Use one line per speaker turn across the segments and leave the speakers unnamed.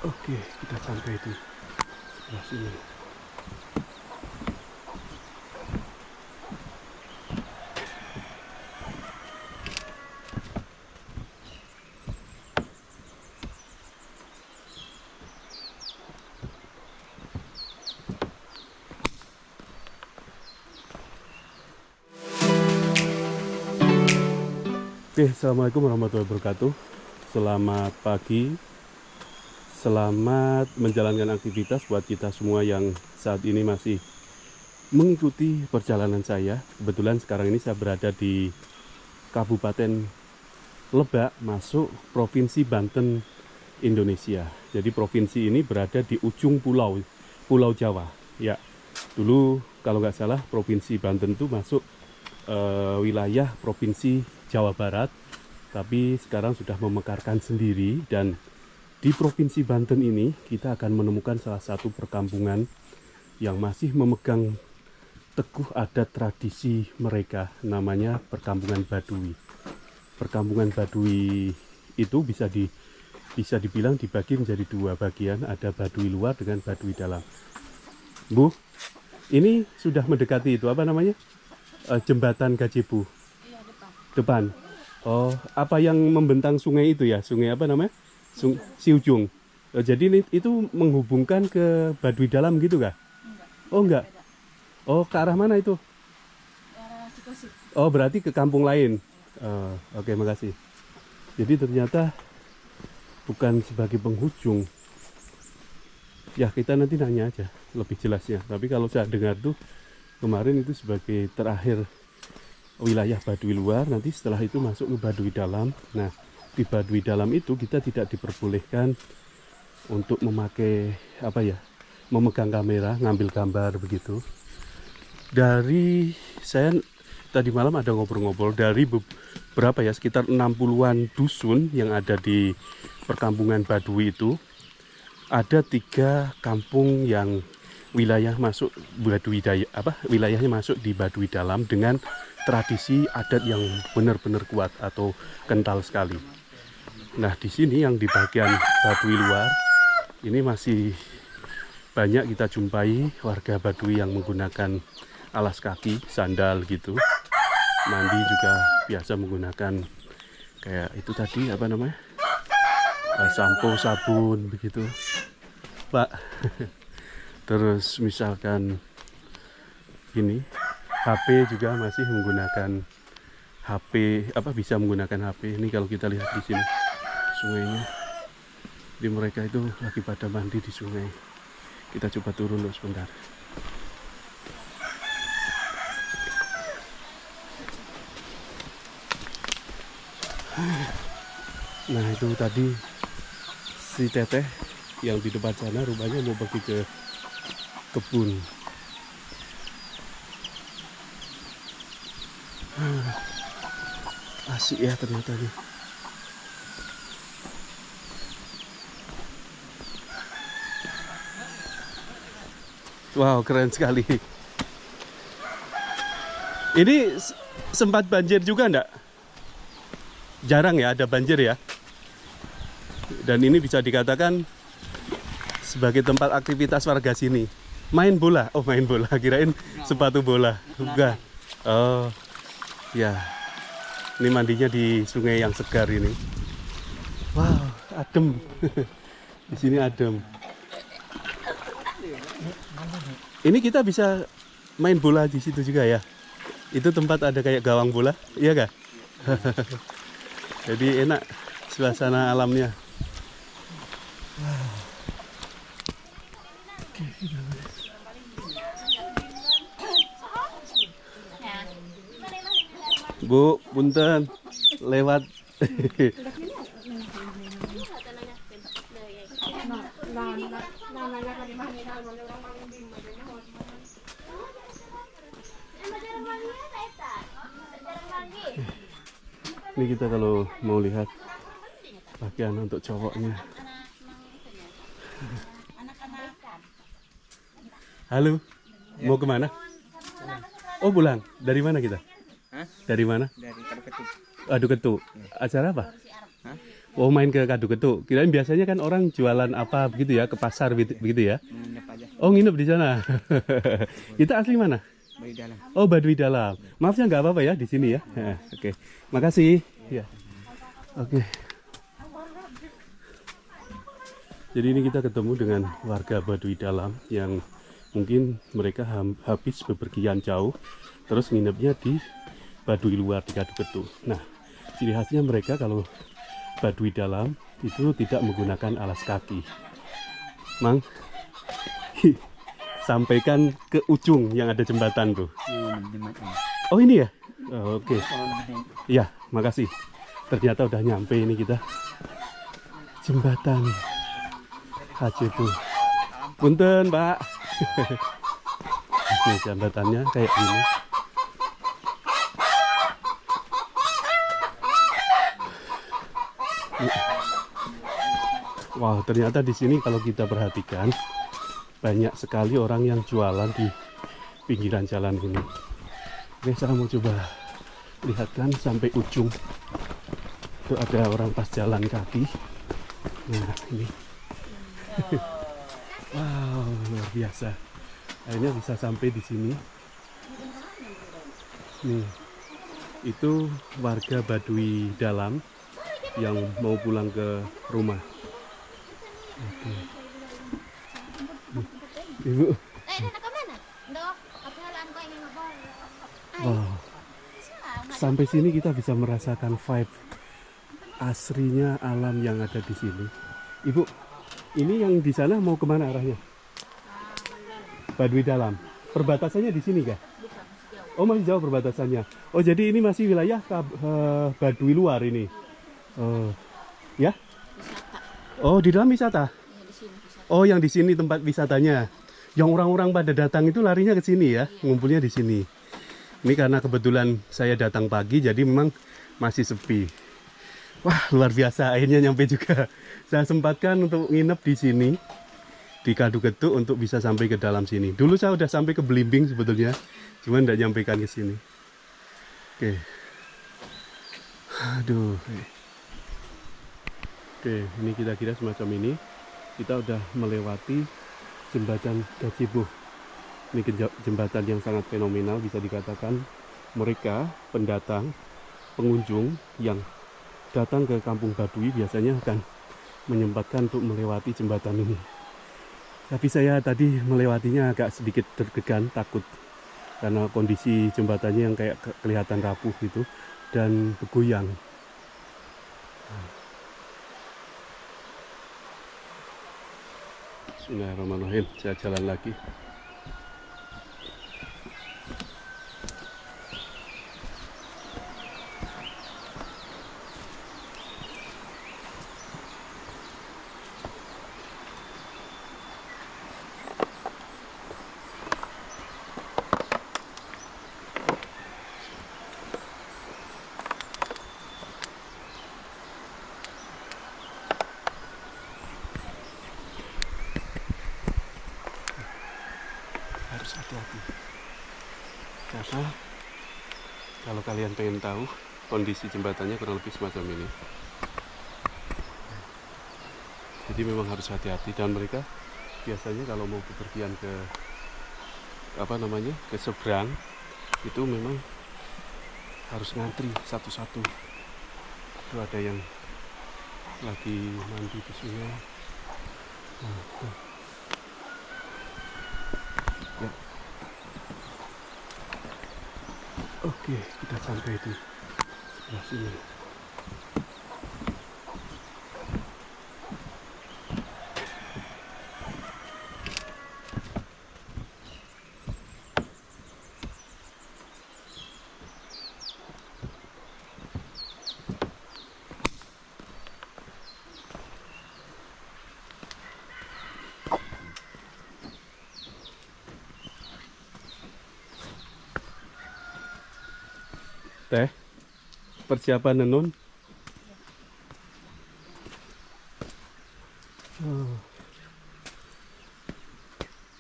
Oke, kita sampai di sebelah sini. Oke, assalamualaikum warahmatullahi wabarakatuh. Selamat pagi, selamat menjalankan aktivitas buat kita semua yang saat ini masih mengikuti perjalanan saya. Kebetulan sekarang ini saya berada di Kabupaten Lebak, masuk Provinsi Banten, Indonesia. Jadi provinsi ini berada di ujung Pulau Jawa. Ya, dulu kalau nggak salah Provinsi Banten itu masuk wilayah Provinsi Jawa Barat, tapi sekarang sudah memekarkan sendiri. Dan di Provinsi Banten ini kita akan menemukan salah satu perkampungan yang masih memegang teguh adat tradisi mereka, namanya perkampungan Baduy. Perkampungan Baduy itu bisa dibilang dibagi menjadi dua bagian, ada Baduy luar dengan Baduy dalam. Bu, ini sudah mendekati itu apa namanya? Jembatan Gajebo.
Iya, depan.
Depan. Oh, apa yang membentang sungai itu ya? Sungai apa namanya? Siujung. Jadi itu menghubungkan ke Baduy dalam gitu kah?
Enggak.
Oh enggak.
Beda.
Oh, ke arah mana itu?
Arah Cikosik.
Oh, berarti ke kampung lain. Oke, makasih. Jadi ternyata bukan sebagai penghujung. Ya, kita nanti nanya aja lebih jelasnya. Tapi kalau saya dengar tuh kemarin itu sebagai terakhir wilayah Baduy luar, nanti setelah itu masuk ke Baduy dalam. Nah, di Baduy dalam itu kita tidak diperbolehkan untuk memakai memegang kamera, ngambil gambar begitu. Dari saya tadi malam ada ngobrol-ngobrol dari berapa ya, sekitar 60-an dusun yang ada di perkampungan Baduy itu. Ada 3 kampung yang wilayahnya masuk di Baduy dalam dengan tradisi adat yang benar-benar kuat atau kental sekali. Nah, di sini yang di bagian Baduy luar ini masih banyak kita jumpai warga Baduy yang menggunakan alas kaki, sandal gitu. Mandi juga biasa menggunakan kayak itu tadi apa namanya? Sampo, sabun begitu. Pak. Terus misalkan ini HP juga masih menggunakan HP, bisa menggunakan HP. Ini kalau kita lihat di sini sungainya, di mereka itu lagi pada mandi di sungai. Kita coba turun dulu sebentar. Nah, itu tadi si teteh yang di depan sana rupanya mau pergi ke kebun. Asik ya ternyata nih. Wow, keren sekali. Ini sempat banjir juga enggak? Jarang ya ada banjir ya. Dan ini bisa dikatakan sebagai tempat aktivitas warga sini. Main bola. Oh, main bola. Kirain sepatu bola. Bukan. Oh, ya. Ini mandinya di sungai yang segar ini. Wow, adem. Di sini adem. Ini kita bisa main bola di situ juga ya. Itu tempat ada kayak gawang bola, iya kah? Jadi enak suasana alamnya. Bu, punten lewat. Ini kita kalau mau lihat pakaian untuk cowoknya. Halo, mau kemana? Oh, pulang. Dari mana kita?
Hah?
Dari mana?
Dari Kaduketu.
Aduh, ketu. Acara apa?
Hah?
Oh, main ke Kadu Ketuk. Kirain biasanya kan orang jualan apa begitu ya, ke pasar begitu ya.
Nginep aja.
Oh, nginep di sana. Kita asli mana?
Bayi dalam.
Oh, Baduy Dalam. Maaf ya, nggak apa-apa ya di sini ya. Oke. Makasih. Ya. Oke. Jadi ini kita ketemu dengan warga Baduy Dalam yang mungkin mereka habis bepergian jauh, terus nginepnya di Baduy luar di Kadu Ketuk. Nah, ciri khasnya mereka kalau Baduy Dalam itu tidak menggunakan alas kaki. Mang, sampaikan ke ujung yang ada jembatan tuh. Oh ini ya? Oh, oke. Ya, makasih. Ternyata udah nyampe ini kita. Jembatan Hajebu. Punten, Pak. Ini jembatannya kayak gini. Wow, ternyata di sini kalau kita perhatikan banyak sekali orang yang jualan di pinggiran jalan ini. Oke, saya mau coba lihatkan sampai ujung. Itu ada orang pas jalan kaki. Nah, ini. Wow, luar biasa. Akhirnya bisa sampai di sini. Nih, itu warga Baduy Dalam yang mau pulang ke rumah. Oke. Ibu. Wow. Sampai sini kita bisa merasakan vibe asrinya alam yang ada di sini. Ibu, ini yang di sana mau kemana arahnya? Baduy Dalam. Perbatasannya di sini kah? Oh, masih jauh perbatasannya. Oh, jadi ini masih wilayah Baduy luar ini. Ya? Oh, di dalam wisata? Oh, yang di sini tempat wisatanya. Yang orang-orang pada datang itu larinya ke sini ya, ngumpulnya di sini. Ini karena kebetulan saya datang pagi, jadi memang masih sepi. Wah, luar biasa, akhirnya nyampe juga. Saya sempatkan untuk nginep di sini, di Kadu Ketuk untuk bisa sampai ke dalam sini. Dulu saya udah sampai ke Belimbing sebetulnya, cuman nggak nyampaikan ke sini. Oke. Aduh. Oke, ini kira-kira semacam ini. Kita udah melewati jembatan Gacibuh. Ini jembatan yang sangat fenomenal, bisa dikatakan mereka pendatang, pengunjung yang datang ke Kampung Baduy biasanya akan menyempatkan untuk melewati jembatan ini. Tapi saya tadi melewatinya agak sedikit deg-degan, takut karena kondisi jembatannya yang kayak kelihatan rapuh gitu dan bergoyang. Bismillahirrahmanirrahim, saya jalan lagi. Harus hati-hati karena kalau kalian pengen tahu kondisi jembatannya kurang lebih semacam ini, jadi memang harus hati-hati. Dan mereka biasanya kalau mau bepergian ke ke seberang itu memang harus ngantri satu-satu. Itu ada yang lagi mandi di sungai. Ya. Oke, kita sampai di sebelah sini. Teh, persiapan nenun.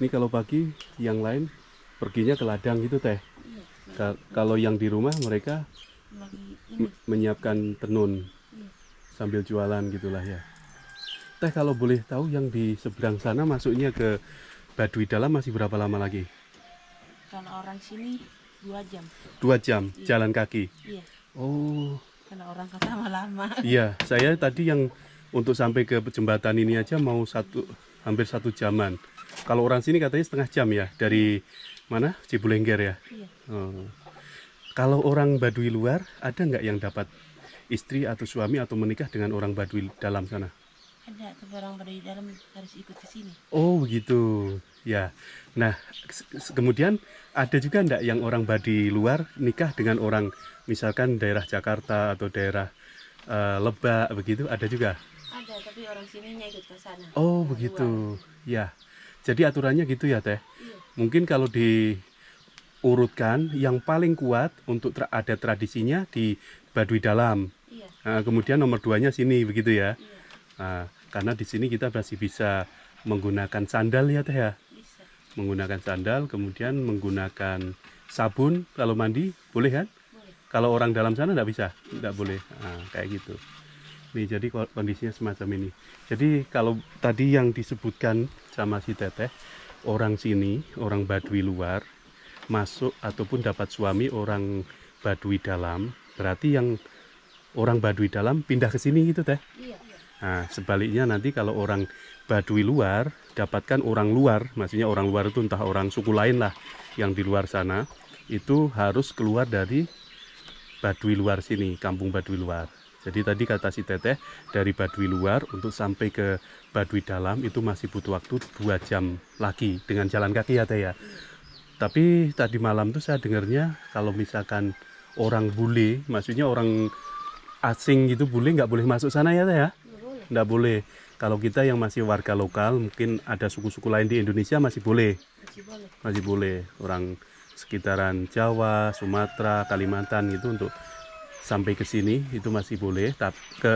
Ini kalau pagi yang lain perginya ke ladang gitu teh. Kalau yang di rumah mereka menyiapkan tenun sambil jualan gitulah ya. Teh kalau boleh tahu yang di seberang sana masuknya ke Baduy Dalam masih berapa lama lagi?
Kalau orang sini 2 jam.
2 jam
Iya.
jalan kaki.
Iya.
Oh
Kalau orang kata mah lama.
iya, saya tadi yang untuk sampai ke jembatan ini aja mau hampir 1 jaman. Kalau orang sini katanya setengah jam ya dari mana? Cibulengger ya.
Iya.
Oh. Kalau orang Baduy luar ada nggak yang dapat istri atau suami atau menikah dengan orang Baduy dalam sana?
Ada, tapi orang pada di dalam harus ikut ke sini.
Oh begitu ya. Nah kemudian ada juga enggak yang orang Baduy luar nikah dengan orang misalkan daerah Jakarta atau daerah Lebak begitu ada juga?
Ada, tapi orang sininya ikut ke sana.
Oh
Nah,
begitu
luar.
ya. Jadi aturannya gitu ya Teh.
Iya.
Mungkin kalau diurutkan yang paling kuat untuk ada tradisinya di Baduy Dalam.
Iya.
Nah, kemudian nomor 2-nya sini begitu ya.
Iya.
Nah, karena di sini kita masih bisa menggunakan sandal ya Teh ya.
Bisa.
Menggunakan sandal, kemudian menggunakan sabun kalau mandi, boleh kan?
Boleh.
Kalau orang dalam sana nggak bisa, nggak boleh. Nah, kayak gitu. Nih, jadi kondisinya semacam ini. Jadi kalau tadi yang disebutkan sama si Teteh, orang sini, orang Baduy luar, masuk ataupun dapat suami orang Baduy dalam, berarti yang orang Baduy dalam pindah ke sini gitu Teh.
Iya.
Nah, sebaliknya nanti kalau orang Baduy luar dapatkan orang luar, maksudnya orang luar itu entah orang suku lain lah yang di luar sana, itu harus keluar dari Baduy luar sini, kampung Baduy luar. Jadi tadi kata si Teteh, dari Baduy luar untuk sampai ke Baduy dalam itu masih butuh waktu 2 jam lagi dengan jalan kaki ya Teh ya. Tapi tadi malam tuh saya dengarnya kalau misalkan orang bule, maksudnya orang asing gitu bule nggak boleh masuk sana ya Teh ya.
Nggak boleh.
Nggak boleh. Kalau kita yang masih warga lokal, mungkin ada suku-suku lain di Indonesia masih boleh.
Masih boleh.
Masih boleh. Orang sekitaran Jawa, Sumatera, Kalimantan itu untuk sampai ke sini itu masih boleh.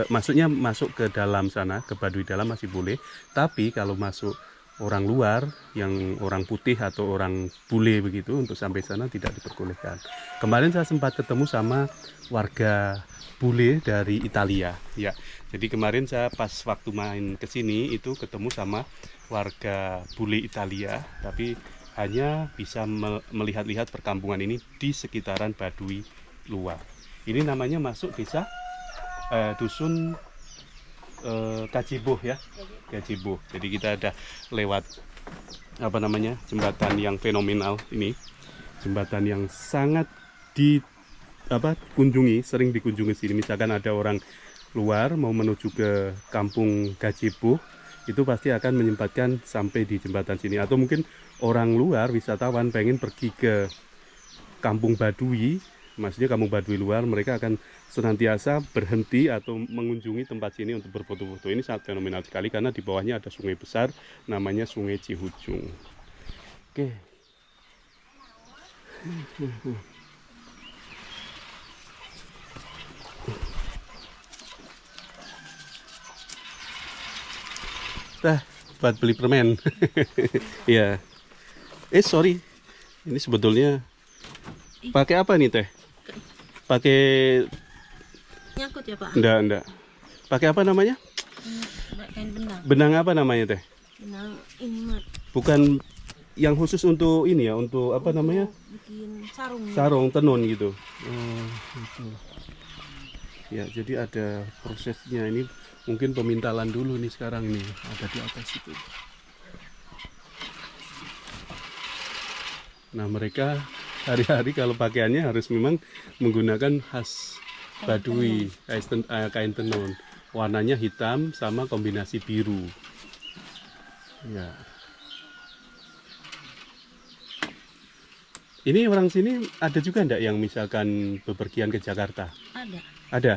Maksudnya masuk ke dalam sana, ke Baduy dalam masih boleh. Tapi kalau masuk orang luar, yang orang putih atau orang bule begitu, untuk sampai sana tidak diperbolehkan. Kemarin saya sempat ketemu sama warga bule dari Italia ya. Jadi kemarin saya pas waktu main ke sini itu ketemu sama warga bule Italia, tapi hanya bisa melihat-lihat perkampungan ini di sekitaran Baduy luar. Ini namanya masuk desa dusun Kajiboh ya, Kajiboh. Jadi kita ada lewat apa namanya jembatan yang fenomenal ini, jembatan yang sangat sering dikunjungi sini. Misalkan ada orang luar mau menuju ke kampung Kajiboh, itu pasti akan menyempatkan sampai di jembatan sini. Atau mungkin orang luar wisatawan pengen pergi ke kampung Baduy, maksudnya kampung Baduy luar, mereka akan senantiasa berhenti atau mengunjungi tempat sini untuk berfoto-foto. Ini sangat fenomenal sekali karena di bawahnya ada sungai besar namanya Sungai Cihujung. Oke. Teh, buat beli permen. Iya. Sorry. Ini sebetulnya pakai apa nih Teh? Pakai
Nyangkut ya Pak?
enggak. Pakai apa namanya?
Kain benang.
Benang apa namanya Teh?
Benang ini mah
Bukan yang khusus untuk ini ya, untuk apa namanya?
bikin sarung.
Sarung tenun gitu. Oh, gitu. Ya, jadi ada prosesnya ini. Mungkin pemintalan dulu nih sekarang ini ada di atas itu. Nah, mereka hari-hari kalau pakaiannya harus memang menggunakan khas Baduy, kain tenun. Warnanya hitam sama kombinasi biru. Ya. Ini orang sini ada juga enggak yang misalkan bepergian ke Jakarta?
Ada.
Ada?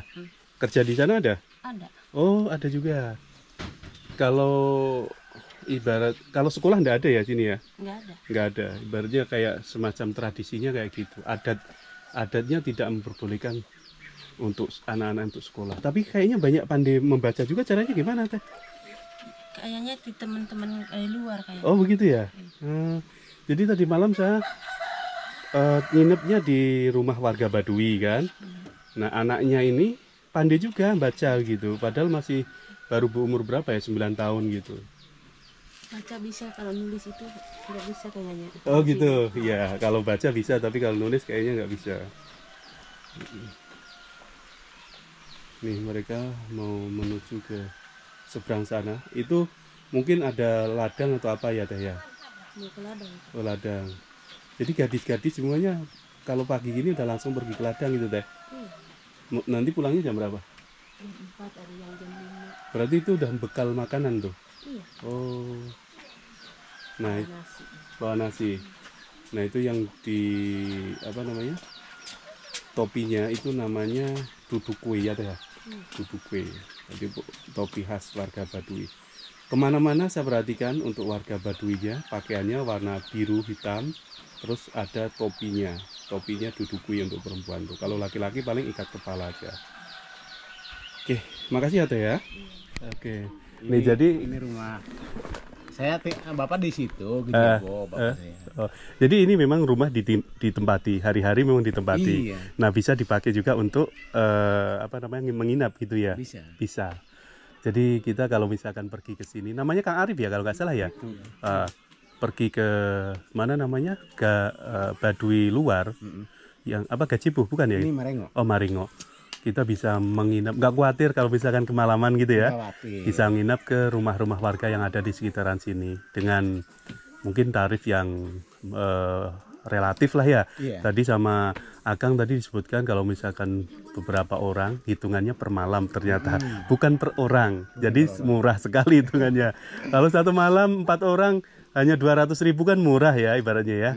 Kerja di sana ada?
Ada.
Oh, ada juga. Kalau kalau sekolah enggak ada ya sini ya?
Nggak ada.
Enggak ada. Ibaratnya kayak semacam tradisinya kayak gitu. Adatnya tidak memperbolehkan untuk anak-anak untuk sekolah. Tapi kayaknya banyak pandai membaca juga. Caranya gimana Teh?
Kayaknya di teman-teman luar kayaknya.
Oh begitu ya. Jadi tadi malam saya nginepnya di rumah warga Baduy kan. Nah anaknya ini pandai juga baca gitu. Padahal masih baru berumur berapa ya? 9 tahun gitu.
Baca bisa, kalau nulis itu nggak bisa kayaknya.
Oh gitu. Ya, kalau baca bisa tapi kalau nulis kayaknya nggak bisa. Nih mereka mau menuju ke seberang sana. Itu mungkin ada ladang atau apa ya Teh ya?
Mau ke ladang.
Oh, ladang. Jadi gadis-gadis semuanya kalau pagi gini udah langsung pergi ke ladang gitu Teh.
Iya,
Nanti pulangnya jam berapa?
jam 4 ada yang jam 5.
Berarti itu udah bekal makanan tuh.
Iya,
Oh. Nah,
nasi.
bawa nasi. Nah, itu yang di apa namanya? Topinya itu namanya duduk kue ya Teh ya? Duduk kue. Jadi topi khas warga Baduy. Kemana-mana saya perhatikan untuk warga Baduinya pakaiannya warna biru hitam, terus ada topinya duduk kue untuk perempuan tuh. Kalau laki-laki paling ikat kepala aja. Oke, makasih ya Teh ya. Oke. Nih jadi
ini rumah saya, bapak di situ gitu, bapak saya.
oh, jadi ini memang rumah ditempati hari-hari memang ditempati.
Iya.
Nah bisa dipakai juga untuk apa namanya menginap gitu ya.
Bisa.
Bisa. Jadi kita kalau misalkan pergi ke sini, namanya Kang Arif ya kalau nggak salah ya. Pergi ke mana namanya Baduy luar, yang apa Gacibuh bukan ya?
Ini Marengo.
Oh Marengo. Kita bisa menginap, nggak khawatir kalau misalkan kemalaman gitu ya.
Khawatir.
Bisa menginap ke rumah-rumah warga yang ada di sekitaran sini dengan mungkin tarif yang relatif lah ya.
Iya.
Tadi sama Akang tadi disebutkan kalau misalkan beberapa orang hitungannya per malam ternyata bukan per orang. Jadi murah sekali hitungannya. Kalau satu malam 4 orang hanya 200.000 kan murah ya ibaratnya ya.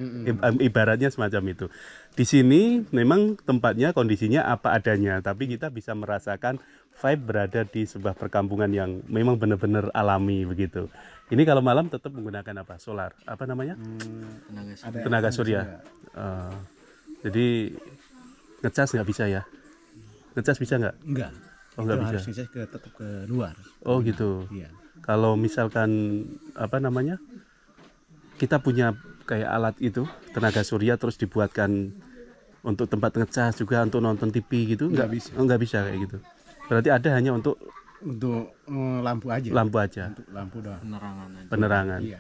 Ibaratnya semacam itu. Di sini memang tempatnya kondisinya apa adanya, tapi kita bisa merasakan vibe berada di sebuah perkampungan yang memang benar-benar alami begitu. Ini kalau malam tetap menggunakan apa? Solar. Apa namanya? Tenaga surya. Jadi ngecas nggak bisa ya? Ngecas bisa nggak?
Enggak.
Oh nggak bisa.
Harus bisa tetap ke luar.
Oh gitu.
Iya.
Kalau misalkan apa namanya? Kita punya kayak alat itu tenaga surya terus dibuatkan untuk tempat ngecas juga untuk nonton TV gitu
Nggak bisa.
nggak bisa kayak gitu. Berarti ada hanya untuk
Untuk lampu aja.
lampu aja,
Untuk lampu doang.
penerangan.
Iya.